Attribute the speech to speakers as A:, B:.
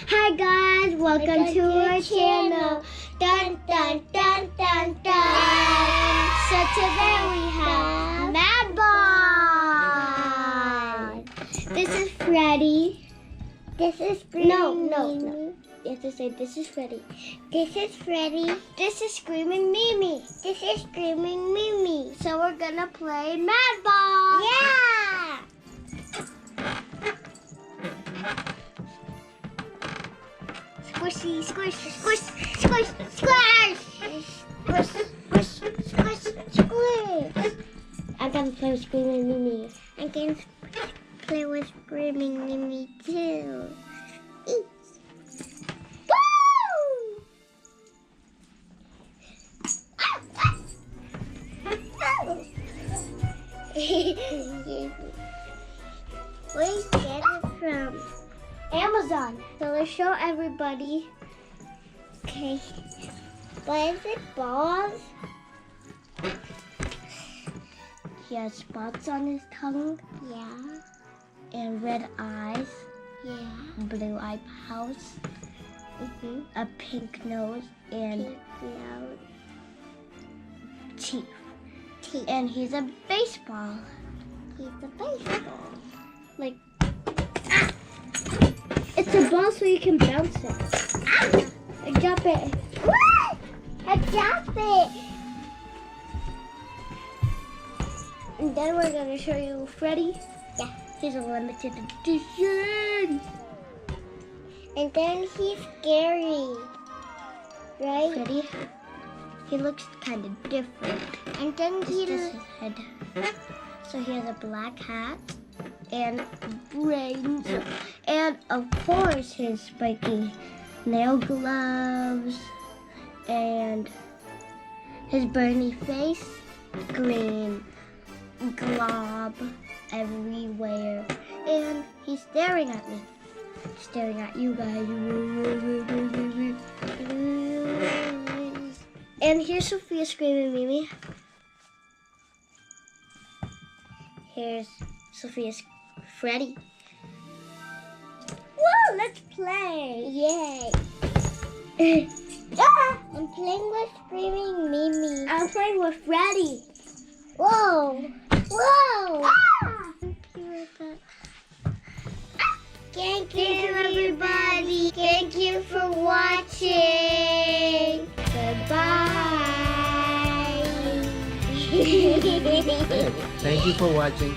A: Hi guys, welcome to our channel. Dun dun dun dun dun. So today we have MADBALLS. This is Freddy.
B: This is
A: No.
B: Mimi.
A: You have to say this is Freddy.
B: This is Freddy.
A: This is Screaming Mimi.
B: This is Screaming Mimi.
A: So we're gonna play MADBALLS.
B: Yeah!
A: Squishy, squish, squish, squish, squish. Squish, squish, squish, squish. I'm gonna play with Screaming Mimi.
B: I can play with Screaming Mimi too. Eat. Where did you get it from?
A: Amazon. So let's show everybody.
B: Okay. What is it, balls?
A: He has spots on his tongue
B: Yeah.
A: and red eyes,
B: Yeah.
A: blue eyebrows, a pink nose, and
B: Pink nose.
A: teeth.
B: Teeth.
A: And he's a baseball.
B: He's a baseball.
A: Like, it's a ball so you can bounce it. Drop it.
B: What? I dropped it.
A: And then we're gonna show you Freddy.
B: Yeah.
A: He's a limited edition.
B: And then he's scary. Right?
A: Freddy, he looks kind of different.
B: And then
A: It's
B: he
A: just his head. So he has a black hat and brains. And of course his spiky nail gloves and his burny face, green glob everywhere. And he's staring at me. Staring at you guys. And here's Sophia Screaming Mimi. Here's Sophia's Freddy. Whoa, let's play.
B: Yay. I'm playing with Screaming Mimi.
A: I'm playing with Freddy.
B: Whoa. Whoa. Thank you, everybody. Thank you for watching.
A: Goodbye.
C: Thank you for watching.